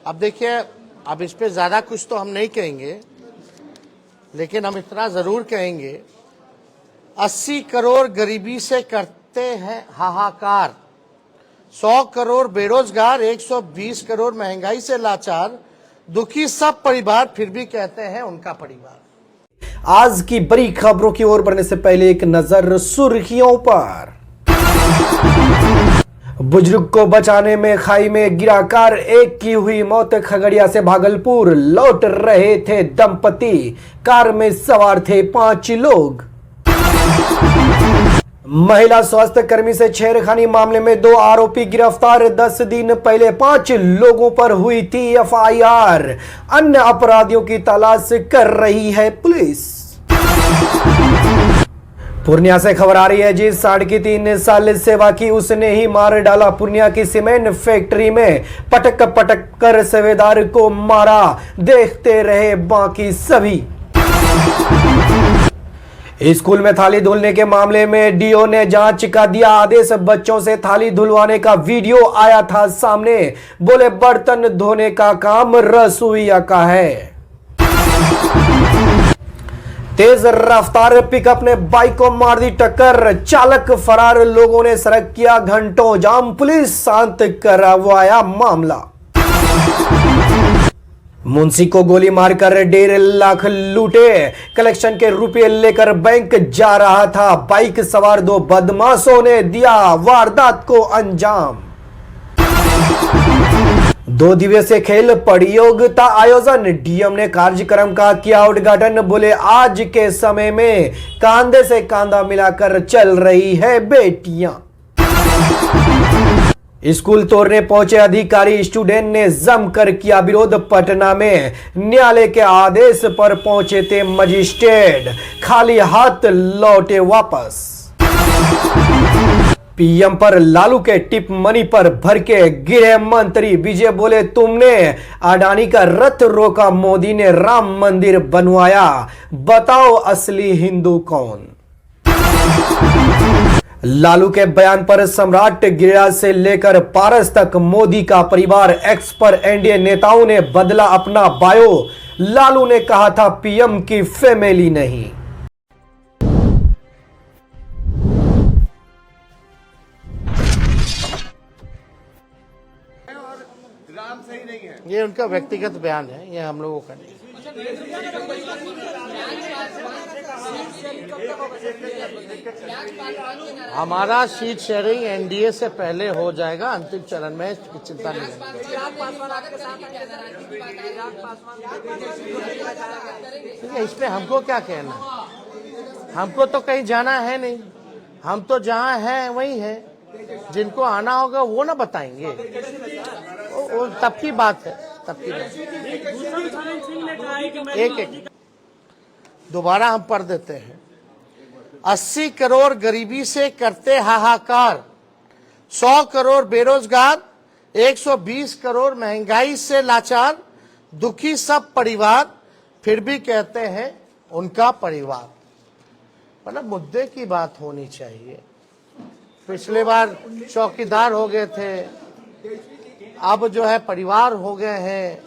अब देखिए, अब इस पे ज्यादा कुछ तो हम नहीं कहेंगे, लेकिन हम इतना जरूर कहेंगे, 80 करोड़ गरीबी से करते हैं हाहाकार, 100 करोड़ बेरोजगार, 120 करोड़ महंगाई से लाचार, दुखी सब परिवार, फिर भी कहते हैं उनका परिवार। आज की बड़ी खबरों की ओर बढ़ने से पहले एक नजर सुर्खियों पर। बुजुर्ग को बचाने में खाई में गिरा कार, एक की हुई मौत। खगड़िया से भागलपुर लौट रहे थे दंपति, कार में सवार थे 5 लोग। महिला स्वास्थ्य कर्मी से छेड़खानी मामले में 2 आरोपी गिरफ्तार, 10 दिन पहले 5 लोगों पर हुई थी एफआईआर। अन्य अपराधियों की तलाश कर रही है पुलिस। पूर्णिया से खबर आ रही है, जिस 3.5 साल सेवा की उसने ही मार डाला। पूर्णिया की सीमेंट फैक्ट्री में पटक पटक कर सेवेदार को मारा, देखते रहे बाकी सभी। स्कूल में थाली धुलने के मामले में डीओ ने जांच का दिया आदेश। बच्चों से थाली धुलवाने का वीडियो आया था सामने, बोले बर्तन धोने का काम रसोईया का है। तेज रफ्तार पिकअप ने बाइक को मार दी टक्कर, चालक फरार, लोगों ने सड़क किया घंटों जाम, पुलिस शांत करवाया मामला। मुंशी को गोली मारकर 1.5 लाख लूटे, कलेक्शन के रुपए लेकर बैंक जा रहा था। बाइक सवार 2 बदमाशों ने दिया वारदात को अंजाम। 2 दिवसीय खेल प्रतियोगिता आयोजन, डीएम ने कार्यक्रम का किया उद्घाटन, बोले आज के समय में कंधे से कंधा मिलाकर चल रही है बेटियां। स्कूल तोड़ने पहुंचे अधिकारी, स्टूडेंट ने जमकर किया विरोध। पटना में न्यायालय के आदेश पर पहुंचे थे मजिस्ट्रेट, खाली हाथ लौटे वापस। पीएम पर लालू के टिप मनी पर भड़के गृह मंत्री विजय, बोले तुमने अडानी का रथ रोका, मोदी ने राम मंदिर बनवाया, बताओ असली हिंदू कौन। लालू के बयान पर सम्राट गिरिराज से लेकर पारस तक मोदी का परिवार, एक्स पर एनडीए नेताओं ने बदला अपना बायो। लालू ने कहा था पीएम की फैमिली नहीं। ये उनका व्यक्तिगत बयान है, ये हम लोगों का नहीं। हमारा सीट शेयरिंग एनडीए से पहले हो जाएगा, अंतिम चरण में, चिंता नहीं है। इस पे हमको क्या कहना, हमको तो कहीं जाना है नहीं, हम तो जहाँ हैं वही हैं, जिनको आना होगा वो ना बताएंगे, वो तब की बात है, तब की बात। एक दोबारा हम पढ़ देते हैं। 80 करोड़ गरीबी से करते हाहाकार, 100 करोड़ बेरोजगार, 120 करोड़ महंगाई से लाचार, दुखी सब परिवार, फिर भी कहते हैं उनका परिवार। मतलब मुद्दे की बात होनी चाहिए। पिछले बार चौकीदार हो गए थे, अब जो है परिवार हो गए हैं।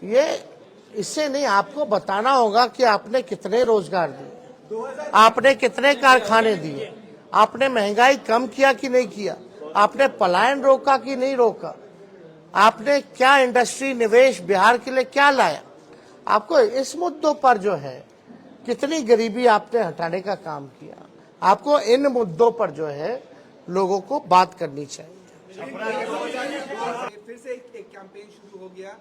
ये इससे नहीं, आपको बताना होगा कि आपने कितने रोजगार दिए, आपने कितने कारखाने दिए, आपने महंगाई कम किया कि नहीं किया, आपने पलायन रोका कि नहीं रोका, आपने क्या इंडस्ट्री निवेश बिहार के लिए क्या लाया। आपको इस मुद्दों पर जो है कितनी गरीबी आपने हटाने का काम किया, आपको इन मुद्दों पर जो है लोगों को बात करनी चाहिए। फिर से एक कैंपेन शुरू हो गया,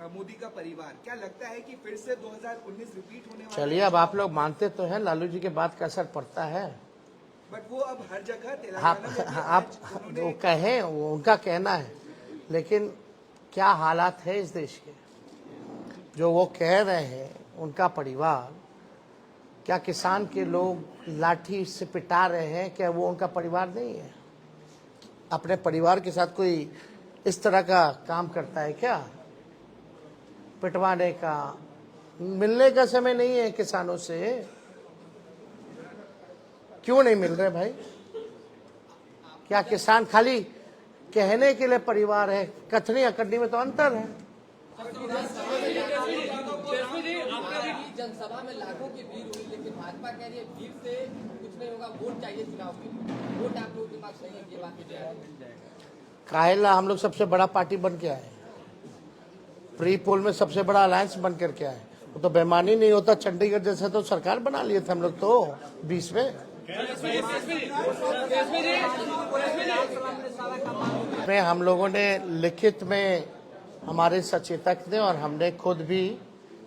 मोदी का परिवार, क्या लगता है कि फिर से 2019 रिपीट होने वाला? चलिए, अब आप लोग मानते तो हैं लालू जी के बात का असर पड़ता है, बट वो अब हर जगह तेलंगाना आप वो कहें, वो उनका कहना है, लेकिन क्या हालात है इस देश के, जो वो कह रहे हैं उनका परिवार, क्या किसान के लोग लाठी से पिटा रहे हैं, क्या वो उनका परिवार नहीं है? अपने परिवार के साथ कोई इस तरह का काम करता है क्या? पिटवाने का, मिलने का समय नहीं है किसानों से। क्यों नहीं मिल रहे भाई? क्या किसान खाली कहने के लिए परिवार है? कथनी अकड़नी में तो अंतर है। जनसभा में लाखों की भीड़ हुई, लेकिन भाजपा कह रही है भीड़ से कुछ नहीं होगा, वोट चाहिए चुनाव के लिए। वोट आप लोगों के पास नहीं है, ये बात काहेला हम लोग सबसे बड़ा पार्टी बन के आए, प्री पोल में सबसे बड़ा अलायंस बन करके आए। वो तो बेमानी नहीं होता, चंडीगढ़ जैसे तो सरकार बना लिए थे हम लोग तो 20 में हम लोगों ने लिखित में हमारे सचेतक ने और हमने खुद भी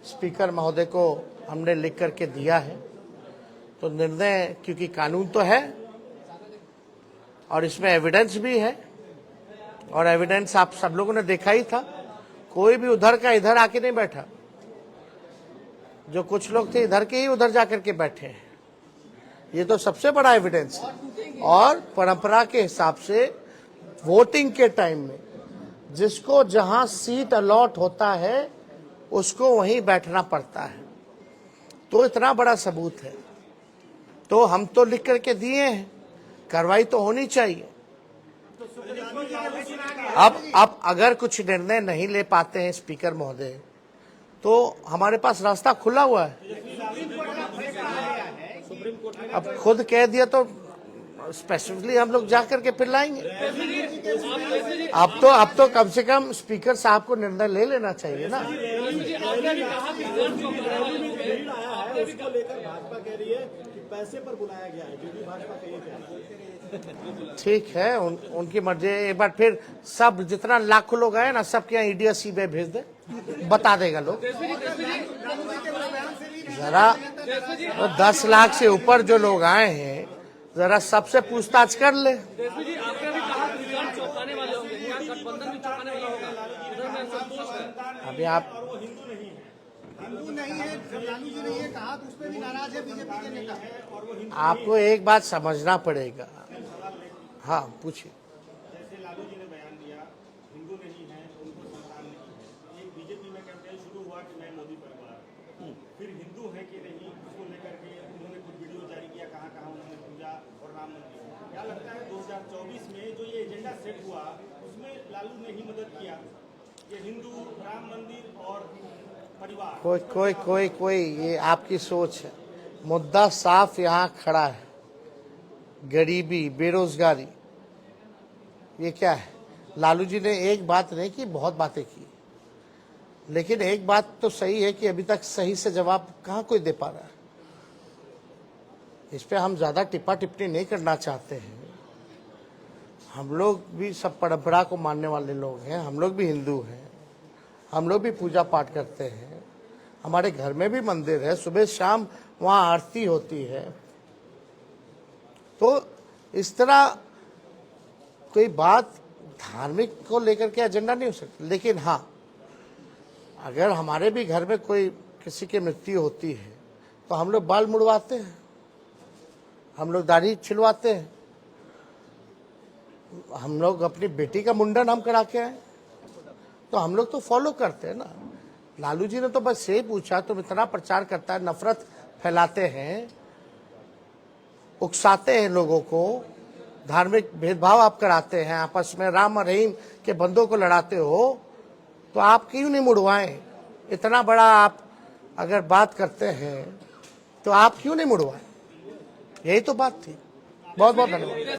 स्पीकर महोदय को हमने लिख करके दिया है। तो निर्णय, क्योंकि कानून तो है और इसमें एविडेंस भी है, और एविडेंस आप सब लोगों ने देखा ही था। कोई भी उधर का इधर आके नहीं बैठा, जो कुछ लोग थे इधर के ही उधर जाकर के बैठे हैं। ये तो सबसे बड़ा एविडेंस है। और परंपरा के हिसाब से वोटिंग के टाइम में जिसको जहां सीट अलॉट होता है उसको वहीं बैठना पड़ता है। तो इतना बड़ा सबूत है, तो हम तो लिख करके दिए हैं, कार्रवाई तो होनी चाहिए। अब अगर कुछ निर्णय नहीं ले पाते हैं स्पीकर महोदय, तो हमारे पास रास्ता खुला हुआ है। अब खुद कह दिया तो स्पेसिफिकली हम लोग जाकर के फिर लाएंगे। अब तो कम से कम स्पीकर साहब को निर्णय ले लेना चाहिए ना। उसको लेकर भाजपा कह रही है कि पैसे पर बुलाया गया है, जो भी भाजपा कह रही है। ठीक है, उनकी मर्जी। एक बार फिर सब जितना लाखों लोग आए ना, सबके यहाँ ईडी सीबीआई भेज दे, बता देगा लोग। जरा 10 लाख से ऊपर जो लोग आए हैं, जरा सबसे पूछताछ कर ले। अभी आप हिंदू नहीं है, लालू जी ने ये कहा, तो उस पर भी नाराज है बीजेपी के नेता। आपको एक बात समझना पड़ेगा। हाँ, पूछिए। जैसे लालू जी ने बयान दिया, हिंदू नहीं है, उनको संतान नहीं। एक बीजेपी में कैंपेन शुरू हुआ कि मैं मोदी परिवार, फिर हिंदू है कि नहीं, उसको लेकर के उन्होंने कुछ वीडियो जारी किया, कहाँ कहाँ उन्होंने पूजा और राम मंदिर। क्या लगता है 2024 में जो ये एजेंडा सेट हुआ, उसमें लालू ने ही मदद किया, ये हिंदू, राम मंदिर और परिवार। कोई ये आपकी सोच है। मुद्दा साफ यहाँ खड़ा है, गरीबी, बेरोजगारी। ये क्या है? लालू जी ने एक बात नहीं की, बहुत बातें की, लेकिन एक बात तो सही है कि अभी तक सही से जवाब कहाँ कोई दे पा रहा है। इस पे हम ज्यादा टिप्पा टिप्पणी नहीं करना चाहते हैं। हम लोग भी सब परंपरा को मानने वाले लोग हैं, हम लोग भी हिंदू हैं, हम लोग भी पूजा पाठ करते हैं, हमारे घर में भी मंदिर है, सुबह शाम वहाँ आरती होती है। तो इस तरह कोई बात धार्मिक को लेकर के एजेंडा नहीं हो सकती। लेकिन हाँ, अगर हमारे भी घर में कोई किसी की मृत्यु होती है तो हम लोग बाल मुड़वाते हैं, हम लोग दाढ़ी छिलवाते हैं, हम लोग अपनी बेटी का मुंडन हम करा के आए, तो हम लोग तो फॉलो करते हैं ना। लालू जी ने तो बस यही पूछा, तुम इतना प्रचार करता है, नफरत फैलाते हैं, उकसाते हैं लोगों को, धार्मिक भेदभाव आप कराते हैं, आपस में राम और रहीम के बंदों को लड़ाते हो, तो आप क्यों नहीं मुड़वाएं? इतना बड़ा आप अगर बात करते हैं तो आप क्यों नहीं मुड़वाएं? यही तो बात थी। बहुत बहुत धन्यवाद।